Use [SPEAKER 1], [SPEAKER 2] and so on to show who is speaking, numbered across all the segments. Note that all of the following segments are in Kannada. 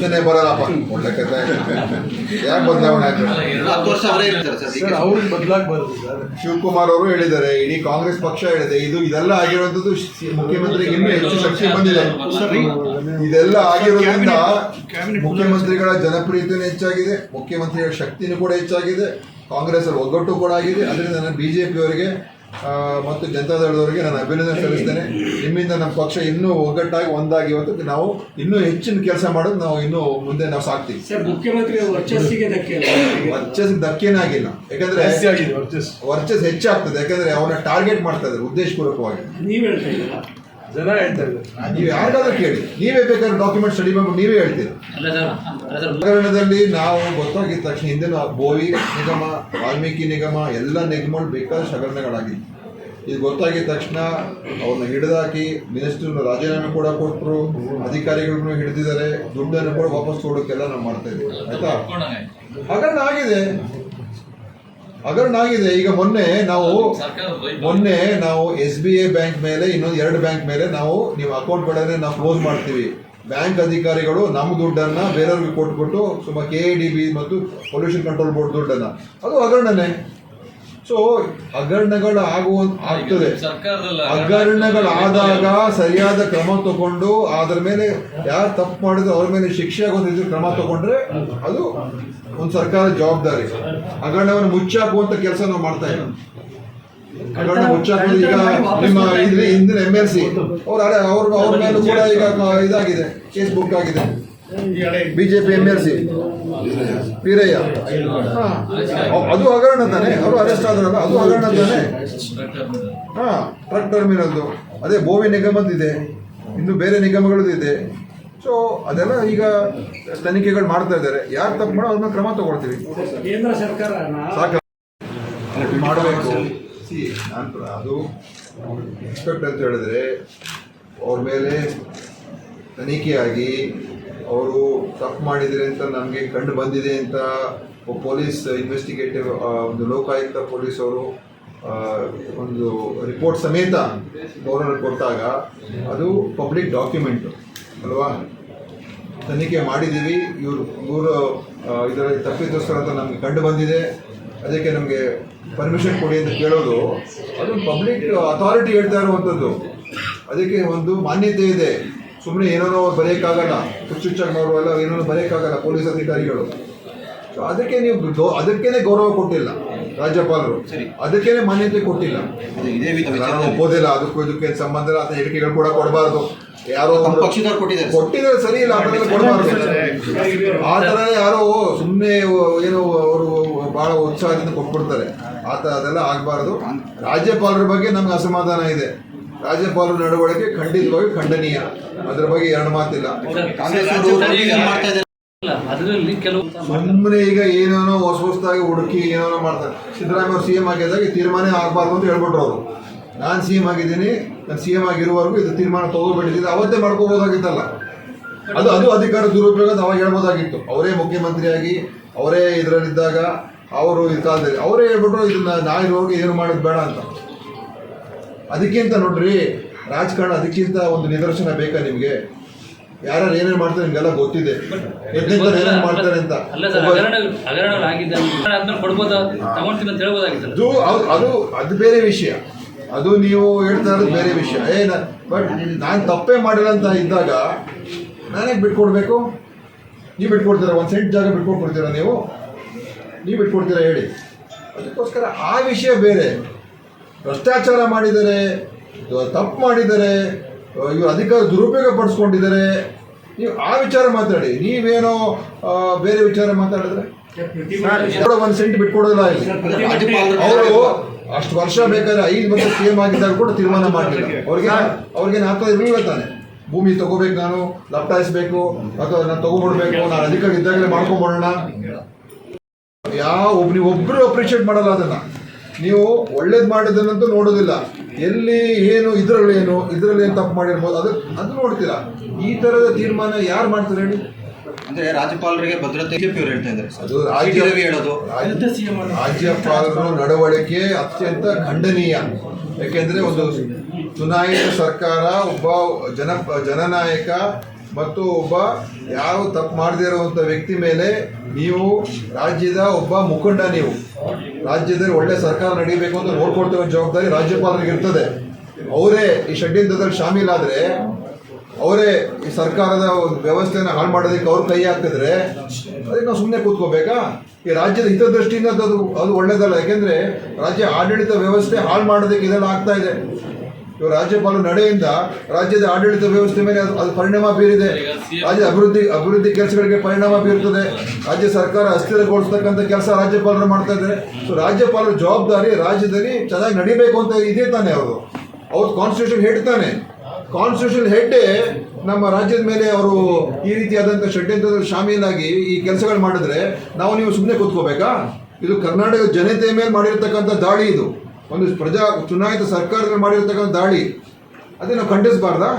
[SPEAKER 1] ಪ್ರಶ್ನೆನೇ ಬರಲ್ಲಪ್ಪ. ಒಳ್ಳೆ ಕಥೆ. ಯಾಕೆ ಬದಲಾವಣೆ ಆಗ್ತದೆ?
[SPEAKER 2] ಅವ್ರಿಗೆ ಬದಲಾಗಬಾರದು ಸರ್.
[SPEAKER 1] ಶಿವಕುಮಾರ್ ಅವರು ಹೇಳಿದ್ದಾರೆ, ಇಡೀ ಕಾಂಗ್ರೆಸ್ ಪಕ್ಷ ಹೇಳಿದೆ, ಇದೆಲ್ಲ ಆಗಿರುವಂತದ್ದು ಮುಖ್ಯಮಂತ್ರಿಗೆ ಇನ್ನೂ ಹೆಚ್ಚು ಶಕ್ತಿ ಬಂದಿದೆ. ಇದೆಲ್ಲ ಆಗಿರೋದ್ರಿಂದ ಮುಖ್ಯಮಂತ್ರಿಗಳ ಜನಪ್ರಿಯತೆಯೂ ಹೆಚ್ಚಾಗಿದೆ, ಮುಖ್ಯಮಂತ್ರಿಗಳ ಶಕ್ತಿನೂ ಕೂಡ ಹೆಚ್ಚಾಗಿದೆ, ಕಾಂಗ್ರೆಸ್ ಅಲ್ಲಿ ಒಗ್ಗಟ್ಟು ಕೂಡ ಆಗಿದೆ. ಅದರಿಂದ ನಾನು ಬಿಜೆಪಿ ಅವರಿಗೆ ಮತ್ತು ಜನತಾದಳದವರಿಗೆ ನಾನು ಅಭಿನಂದನೆ ಸಲ್ಲಿಸ್ತೇನೆ. ನಿಮ್ಮಿಂದ ನಮ್ಮ ಪಕ್ಷ ಇನ್ನೂ ಒಗ್ಗಟ್ಟಾಗಿ ಒಂದಾಗಿ ಇವತ್ತು ನಾವು ಇನ್ನೂ ಹೆಚ್ಚಿನ ಕೆಲಸ ಮಾಡೋದು ನಾವು ಇನ್ನೂ ಮುಂದೆ ನಾವು ಸಾಕ್ತೀವಿ.
[SPEAKER 3] ಮುಖ್ಯಮಂತ್ರಿ ವರ್ಚಸ್ಸಿಗೆ
[SPEAKER 1] ಧಕ್ಕೆನೇ ಆಗಿಲ್ಲ, ಯಾಕಂದ್ರೆ ವರ್ಚಸ್ ಹೆಚ್ಚಾಗ್ತದೆ. ಯಾಕಂದ್ರೆ ಅವನ್ನ ಟಾರ್ಗೆಟ್ ಮಾಡ್ತಾ ಇದ್ದಾರೆ ಉದ್ದೇಶಪೂರ್ವಕವಾಗಿ.
[SPEAKER 3] ನೀವ್ ಹೇಳ್ತಾ ಇದ್ದೀರಾ,
[SPEAKER 2] ಜನ ಹೇಳ್ತಾ ಇದ್ದಾರೆ.
[SPEAKER 1] ನೀವು ಯಾರಿಗಾದ್ರೂ ಕೇಳಿ, ನೀವೇ ಬೇಕಾದ್ರೆ ಡಾಕ್ಯುಮೆಂಟ್ ಸ್ಟಡಿ ಮಾಡ್ಬಿಟ್ಟು ನೀವೇ ಹೇಳ್ತೀರಿ. ಹಗರಣದಲ್ಲಿ ನಾವು ಗೊತ್ತಾಗಿದ್ದ ತಕ್ಷಣ ಹಿಂದಿನ ಬೋವಿ ನಿಗಮ, ವಾಲ್ಮೀಕಿ ನಿಗಮ ಎಲ್ಲ ನಿಗಮಗಳು ಬೇಕಾದಷ್ಟು ಹಗರಣಗಳಾಗಿತ್ತು. ಇದು ಗೊತ್ತಾಗಿದ್ದ ತಕ್ಷಣ ಅವ್ರನ್ನ ಹಿಡಿದಾಕಿ ಮಿನಿಸ್ಟರ್ ರಾಜೀನಾಮೆ ಕೂಡ ಕೊಟ್ಟರು, ಅಧಿಕಾರಿಗಳನ್ನು ಹಿಡಿದಿದ್ದಾರೆ, ದುಡ್ಡನ್ನು ಕೂಡ ವಾಪಸ್ ಕೊಡೋಕ್ಕೆಲ್ಲ ನಾವು ಮಾಡ್ತಾ ಇದ್ದೀವಿ. ಆಯ್ತಾ? ಹಗರಣ ಆಗಿದೆ. ಈಗ ಮೊನ್ನೆ ನಾವು SBI ಬ್ಯಾಂಕ್ ಮೇಲೆ ಇನ್ನೊಂದು 2 ಬ್ಯಾಂಕ್ ಮೇಲೆ ನೀವು ಅಕೌಂಟ್ಗಳನ್ನೇ ನಾವು ಕ್ಲೋಸ್ ಮಾಡ್ತೀವಿ. ಬ್ಯಾಂಕ್ ಅಧಿಕಾರಿಗಳು ನಮ್ಮ ದುಡ್ಡನ್ನ ಬೇರೆಯವ್ರಿಗೆ ಕೊಟ್ಬಿಟ್ಟು ಸುಮಾರು KIDB ಮತ್ತು ಪೊಲ್ಯೂಷನ್ ಕಂಟ್ರೋಲ್ ಬೋರ್ಡ್ ದುಡ್ಡನ್ನ, ಅದು ಹಗರಣನೇ. ಸೊ ಆಗ್ತದೆ. ಹಗರಣಗಳಾದಾಗ ಸರಿಯಾದ ಕ್ರಮ ತಗೊಂಡು ಅದ್ರ ಮೇಲೆ ಯಾರು ತಪ್ಪು ಮಾಡಿದ್ರು ಅವ್ರ ಮೇಲೆ ಶಿಕ್ಷೆ ಆಗೋದು ಕ್ರಮ ತಗೊಂಡ್ರೆ ಅದು ಒಂದು ಸರ್ಕಾರದ ಜವಾಬ್ದಾರಿ. ಹಗರಣವನ್ನು ಮುಚ್ಚಾಕುವಂತ ಕೆಲಸ ನಾವು ಮಾಡ್ತಾ ಇದ್ದೀವಿ. ಹಗರಣ ಮುಚ್ಚಾಕೋದು ಈಗ ನಿಮ್ಮ ಹಿಂದಿನ MLC ಅವ್ರ ಮೇಲೂ ಕೂಡ ಈಗ ಇದಾಗಿದೆ, ಕೇಸ್ ಬುಕ್ ಆಗಿದೆ. BJP MLC ವೀರಯ್ಯ, ಅದು ಹಗರಣ ತಾನೆ, ಅವರು ಅರೆಸ್ಟ್ ಆದ್ರಲ್ಲ, ಅದು ಹಗರಣ ತಾನೆ. ಟ್ರಕ್ ಟರ್ಮಿನಲ್ದು ಅದೇ ಬೋವಿ ನಿಗಮದಿದೆ, ಇನ್ನು ಬೇರೆ ನಿಗಮಗಳದ್ದು ಇದೆ. ಸೊ ಅದೆಲ್ಲ ಈಗ ತನಿಖೆಗಳು ಮಾಡ್ತಾ ಇದ್ದಾರೆ. ಯಾರು ತಪ್ಪು ಮಾಡೋ ಅವ್ರನ್ನ ಕ್ರಮ ತಗೊಳ್ತೀವಿ.
[SPEAKER 3] ಕೇಂದ್ರ ಸರ್ಕಾರ
[SPEAKER 1] ಸಾಕು ಮಾಡಬೇಕು. ಅದು ಇನ್ಸ್ಪೆಕ್ಟರ್ ಅಂತ ಹೇಳಿದ್ರೆ ಅವ್ರ ಮೇಲೆ ತನಿಖೆಯಾಗಿ ಅವರು ತಪ್ಪು ಮಾಡಿದರೆ ಅಂತ ನಮಗೆ ಕಂಡು ಬಂದಿದೆ ಅಂತ ಪೊಲೀಸ್ ಇನ್ವೆಸ್ಟಿಗೇಟಿವ್ ಒಂದು ಲೋಕಾಯುಕ್ತ ಪೊಲೀಸ್ ಅವರು ಒಂದು ರಿಪೋರ್ಟ್ ಸಮೇತ ಗೌರ್ನರ್ ಕೊಟ್ಟಾಗ ಅದು ಪಬ್ಲಿಕ್ ಡಾಕ್ಯುಮೆಂಟು ಅಲ್ವಾ? ತನಿಖೆ ಮಾಡಿದ್ದೀವಿ, ಇವರು ಇದರಲ್ಲಿ ತಪ್ಪಿತಸ್ಥರು ಅಂತ ನಮಗೆ ಕಂಡು ಬಂದಿದೆ, ಅದಕ್ಕೆ ನಮಗೆ ಪರ್ಮಿಷನ್ ಕೊಡಿ ಅಂತ ಕೇಳೋದು ಅದು ಪಬ್ಲಿಕ್ ಅಥಾರಿಟಿ ಹೇಳ್ತಾ ಇರುವಂಥದ್ದು. ಅದಕ್ಕೆ ಒಂದು ಮಾನ್ಯತೆ ಇದೆ. ಸುಮ್ಮನೆ ಏನೋ ಅವ್ರು ಬರೆಯೋಕ್ಕಾಗಲ್ಲ, ಹುಚ್ಚುಚ್ಚಾಗ್ನವರು ಎಲ್ಲ ಏನೋ ಬರೆಯೋಕ್ಕಾಗಲ್ಲ ಪೊಲೀಸ್ ಅಧಿಕಾರಿಗಳು. ಸೊ ಅದಕ್ಕೆ ನೀವು ಅದಕ್ಕೇನೆ ಗೌರವ ಕೊಟ್ಟಿಲ್ಲ ರಾಜ್ಯಪಾಲರು, ಅದಕ್ಕೇನೆ ಮಾನ್ಯತೆ ಕೊಟ್ಟಿಲ್ಲ. ನಾನು ಒಪ್ಪೋದಿಲ್ಲ, ಅದಕ್ಕೂ ಇದಕ್ಕೆ ಸಂಬಂಧ ಇಲ್ಲ ಅಂತ ಹೇಳಿಕೆಗಳು ಕೂಡ ಕೊಡಬಾರ್ದು. ಯಾರೋ ಕೊಟ್ಟಿದ್ದಾರೆ ಸರಿ ಇಲ್ಲ, ಆ ಥರ ಕೊಡಬಾರ್ದು. ಆ ಥರನೇ ಯಾರೋ ಸುಮ್ಮನೆ ಏನೋ ಅವರು ಭಾಳ ಉತ್ಸಾಹದಿಂದ ಕೊಟ್ಬಿಡ್ತಾರೆ, ಅದೆಲ್ಲ ಆಗಬಾರ್ದು. ರಾಜ್ಯಪಾಲರ ಬಗ್ಗೆ ನಮ್ಗೆ ಅಸಮಾಧಾನ ಇದೆ. ರಾಜ್ಯಪಾಲರ ನಡವಳಿಕೆ ಖಂಡಿತವಾಗಿ ಖಂಡನೀಯ, ಅದರ ಬಗ್ಗೆ ಎರಡು ಮಾತಿಲ್ಲ. ಸುಮ್ಮನೆ ಈಗ ಏನೇನೋ ಹೊಸದಾಗಿ ಹುಡುಕಿ ಏನೇನೋ ಮಾಡ್ತಾರೆ. ಸಿದ್ದರಾಮಯ್ಯ ಅವರು CM ಆಗಿದ್ದಾಗ ತೀರ್ಮಾನ ಆಗಬಾರ್ದು ಅಂತ ಹೇಳ್ಬಿಟ್ರು ಅವರು. ನಾನು CM ಆಗಿದ್ದೀನಿ, ನಾನು CM ಆಗಿರುವವರೆಗೂ ಇದು ತೀರ್ಮಾನ ತಗೋಬೇಕಿದ್ದೆ, ಅವತ್ತೇ ಮಾಡ್ಕೋಬೋದಾಗಿತ್ತಲ್ಲ. ಅದು ಅಧಿಕಾರ ದುರುಪಯೋಗ ಅಂತ ಅವಾಗ ಹೇಳ್ಬೋದಾಗಿತ್ತು. ಅವರೇ ಮುಖ್ಯಮಂತ್ರಿಯಾಗಿ ಅವರೇ ಇದರಲ್ಲಿದ್ದಾಗ ಅವರು ಈ ಕಾಲದಲ್ಲಿ ಅವರೇ ಹೇಳ್ಬಿಟ್ರು ಇದನ್ನ ನಾಯಿರೋರ್ಗು ಏನು ಮಾಡೋದು ಬೇಡ ಅಂತ. ಅದಕ್ಕಿಂತ ನೋಡ್ರಿ ರಾಜಕಾರಣ, ಅದಕ್ಕಿಂತ ಒಂದು ನಿದರ್ಶನ ಬೇಕಾ ನಿಮಗೆ? ಯಾರು ಏನೇನು ಮಾಡ್ತಾರೆ ನಿಮ್ಗೆಲ್ಲ ಗೊತ್ತಿದೆ, ಏನೇನು ಮಾಡ್ತಾರೆ ಅಂತ. ಅದು ಬೇರೆ ವಿಷಯ, ಅದು ನೀವು ಹೇಳ್ತಾ ಇರೋದು ಬೇರೆ ವಿಷಯ. ಬಟ್ ನಾನು ತಪ್ಪೇ ಮಾಡಿಲ್ಲ ಅಂತ ಇದ್ದಾಗ ನಾನೇ ಬಿಟ್ಕೊಡ್ಬೇಕು? ನೀವು ಬಿಟ್ಕೊಡ್ತೀರಾ? 1 ಸೆಂಟ್ ಜಾಗ ಬಿಟ್ಕೊಡ್ತೀರಾ? ನೀವು ಬಿಟ್ಕೊಡ್ತೀರಾ ಹೇಳಿ? ಅದಕ್ಕೋಸ್ಕರ ಆ ವಿಷಯ ಬೇರೆ. ಭ್ರಷ್ಟಾಚಾರ ಮಾಡಿದ್ದಾರೆ, ತಪ್ಪು ಮಾಡಿದ್ದಾರೆ, ಇವರು ಅಧಿಕಾರ ದುರುಪಯೋಗ ಪಡಿಸ್ಕೊಂಡಿದ್ದಾರೆ, ನೀವು ಆ ವಿಚಾರ ಮಾತಾಡಿ. ನೀವೇನೋ ಬೇರೆ ವಿಚಾರ ಮಾತಾಡಿದ್ರೆ 1 ಸೆಂಟ್ ಬಿಟ್ಕೊಡೋದಿಲ್ಲ ಇಲ್ಲಿ. ಅವರು ಅಷ್ಟು ವರ್ಷ ಬೇಕಾದ್ರೆ 5 ವರ್ಷ CM ಆಗಿದ್ದಾಗ ಕೂಡ ತೀರ್ಮಾನ ಮಾಡಲಿಲ್ಲ. ಅವ್ರಿಗೇನು ಆಗ್ತಾ ಇರಲಿಲ್ಲ ತಾನೆ. ಭೂಮಿ ತಗೋಬೇಕು, ನಾನು ಲಪ್ಟಾಯಿಸ್ಬೇಕು, ಅಥವಾ ನಾನು ತಗೊಂಡ್ಬಿಡ್ಬೇಕು, ನಾನು ಅಧಿಕಾರ ಇದ್ದಾಗಲೇ ಮಾಡ್ಕೊಂಡ್ಬಿಡೋಣ. ನೀವೊಬ್ಬರು ಅಪ್ರಿಷಿಯೇಟ್ ಮಾಡಲ್ಲ ಅದನ್ನ. ನೀವು ಒಳ್ಳೇದು ಮಾಡಿದ್ದನ್ನಂತೂ ನೋಡೋದಿಲ್ಲ. ಎಲ್ಲಿ ಏನು ಇದರಲ್ಲಿ ಏನು ತಪ್ಪು ಮಾಡಿರ್ಬೋದು ಅದು ನೋಡ್ತೀರಾ. ಈ ಥರದ ತೀರ್ಮಾನ ಯಾರು ಮಾಡ್ತಾರೆ ಹೇಳಿ?
[SPEAKER 4] ಅಂದ್ರೆ ರಾಜ್ಯಪಾಲರಿಗೆ ಭದ್ರತೆ ಹೇಳ್ತಾ ಇದ್ದಾರೆ.
[SPEAKER 1] ಅದು ರಾಜ್ಯಪಾಲರ ನಡವಳಿಕೆ ಅತ್ಯಂತ ಖಂಡನೀಯ. ಯಾಕೆಂದ್ರೆ ಒಂದು ಚುನಾಯಿತ ಸರ್ಕಾರ, ಒಬ್ಬ ಜನನಾಯಕ ಮತ್ತು ಒಬ್ಬ ಯಾರು ತಪ್ಪು ಮಾಡದೇ ಇರುವಂಥ ವ್ಯಕ್ತಿ ಮೇಲೆ ನೀವು ರಾಜ್ಯದ ಒಬ್ಬ ಮುಖಂಡ, ನೀವು ರಾಜ್ಯದಲ್ಲಿ ಒಳ್ಳೆ ಸರ್ಕಾರ ನಡೀಬೇಕು ಅಂತ ನೋಡ್ಕೊಳ್ತಿರೋ ಜವಾಬ್ದಾರಿ ರಾಜ್ಯಪಾಲರಿಗೆ ಇರ್ತದೆ. ಅವರೇ ಈ ಷಡ್ಯಂತ್ರದಲ್ಲಿ ಶಾಮೀಲಾದರೆ, ಅವರೇ ಈ ಸರ್ಕಾರದ ವ್ಯವಸ್ಥೆಯನ್ನು ಹಾಳು ಮಾಡೋದಕ್ಕೆ ಅವ್ರು ಕೈ ಹಾಕಿದ್ರೆ ಅದಕ್ಕೆ ನಾವು ಸುಮ್ಮನೆ ಕೂತ್ಕೋಬೇಕಾ? ಈ ರಾಜ್ಯದ ಹಿತದೃಷ್ಟಿಯಿಂದ ಅದು ಒಳ್ಳೇದಲ್ಲ. ಯಾಕೆಂದರೆ ರಾಜ್ಯ ಆಡಳಿತ ವ್ಯವಸ್ಥೆ ಹಾಳು ಮಾಡೋದಕ್ಕೆ ಇದೆಲ್ಲ ಆಗ್ತಾ ಇದೆ. ಇವರು ರಾಜ್ಯಪಾಲರ ನಡೆಯಿಂದ ರಾಜ್ಯದ ಆಡಳಿತ ವ್ಯವಸ್ಥೆ ಮೇಲೆ ಅದು ಪರಿಣಾಮ ಬೀರಿದೆ. ರಾಜ್ಯದ ಅಭಿವೃದ್ಧಿ ಕೆಲಸಗಳಿಗೆ ಪರಿಣಾಮ ಬೀರುತ್ತದೆ. ರಾಜ್ಯ ಸರ್ಕಾರ ಅಸ್ಥಿರಗೊಳಿಸ್ತಕ್ಕಂಥ ಕೆಲಸ ರಾಜ್ಯಪಾಲರು ಮಾಡ್ತಾ ಇದ್ದಾರೆ. ಸೊ ರಾಜ್ಯಪಾಲರ ಜವಾಬ್ದಾರಿ ರಾಜ್ಯದಲ್ಲಿ ಚೆನ್ನಾಗಿ ನಡಿಬೇಕು ಅಂತ ಇದೇ ತಾನೆ ಅವ್ರು ಕಾನ್ಸ್ಟಿಟ್ಯೂಷನ್ ಹೆಡ್ ತಾನೆ. ಕಾನ್ಸ್ಟಿಟ್ಯೂಷನ್ ಹೆಡ್ಡೇ ನಮ್ಮ ರಾಜ್ಯದ ಮೇಲೆ ಅವರು ಈ ರೀತಿಯಾದಂಥ ಷಡ್ಯಂತ್ರದಲ್ಲಿ ಶಾಮೀಲಾಗಿ ಈ ಕೆಲಸಗಳು ಮಾಡಿದ್ರೆ ನೀವು ಸುಮ್ಮನೆ ಕೂತ್ಕೋಬೇಕಾ? ಇದು ಕರ್ನಾಟಕದ ಜನತೆಯ ಮೇಲೆ ಮಾಡಿರ್ತಕ್ಕಂಥ ದಾಳಿ, ಇದು ಒಂದು ಚುನಾಯಿತ ಸರ್ಕಾರದಲ್ಲಿ ಮಾಡಿರ್ತಕ್ಕಂಥ ದಾಳಿ. ಅದೇ ನಾವು ಖಂಡಿಸಬಾರ್ದಾ?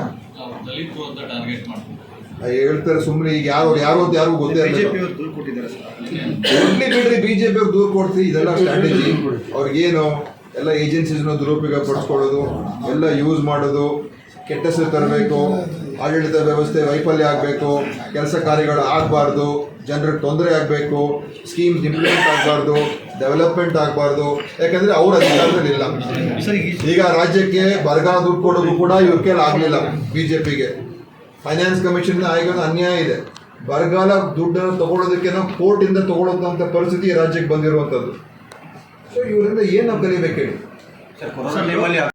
[SPEAKER 1] ಹೇಳ್ತಾರೆ ಸುಮ್ಮನೆ. ಈಗ ಯಾರು ಅಂತ ಯಾರಿಗೂ ಗೊತ್ತೇ
[SPEAKER 4] ಬಿಜೆಪಿ ಅವರು ದೂರು ಕೊಟ್ಟಿದ್ದಾರೆ ಸರ್.
[SPEAKER 1] ಕೊಡ್ಲಿ ಬಿಡ್ರಿ, ಬಿಜೆಪಿ ಅವ್ರು ದೂರು ಕೊಡ್ತೀವಿ. ಇದೆಲ್ಲ ಸ್ಟ್ರಾಟಜಿ ಅವ್ರಿಗೇನು, ಎಲ್ಲ ಏಜೆನ್ಸೀಸ್ನ ದುರುಪಯೋಗ ಪಡಿಸ್ಕೊಳ್ಳೋದು, ಎಲ್ಲ ಯೂಸ್ ಮಾಡೋದು, ಕೆಟ್ಟ ಹೆಸರು ತರಬೇಕು, ಆಡಳಿತ ವ್ಯವಸ್ಥೆ ವೈಫಲ್ಯ ಆಗಬೇಕು, ಕೆಲಸ ಕಾರ್ಯಗಳು ಆಗಬಾರ್ದು, ಜನರಿಗೆ ತೊಂದರೆ ಆಗಬೇಕು, ಸ್ಕೀಮ್ಸ್ ಇಂಪ್ಲಿಮೆಂಟ್ ಆಗಬಾರ್ದು, ಡೆವಲಪ್ಮೆಂಟ್ ಆಗಬಾರ್ದು. ಯಾಕಂದರೆ ಅವ್ರ ಅಧಿಕಾರದಲ್ಲಿ ಇಲ್ಲ. ಈಗ ರಾಜ್ಯಕ್ಕೆ ಬರಗಾಲ ದುಡ್ಡು ಕೊಡೋದು ಕೂಡ ಇವ್ರ ಕೈಲಿ ಆಗಲಿಲ್ಲ. ಬಿಜೆಪಿಗೆ ಫೈನಾನ್ಸ್ ಕಮಿಷನ್ ಆಯೋಗದ ಅನ್ಯಾಯ ಇದೆ. ಬರಗಾಲ ದುಡ್ಡನ್ನು ತಗೊಳ್ಳೋದಕ್ಕೆ ನಾವು ಕೋರ್ಟಿಂದ ತಗೊಳ್ಳೋದಂಥ ಪರಿಸ್ಥಿತಿ ರಾಜ್ಯಕ್ಕೆ ಬಂದಿರುವಂಥದ್ದು. ಸೊ ಇವರಿಂದ ಏನು ನಾವು ಕಲಿಬೇಕು ಹೇಳಿ?
[SPEAKER 4] ಸರ್, ಕೊರೋನಾ ಟೈಮಲ್ಲಿ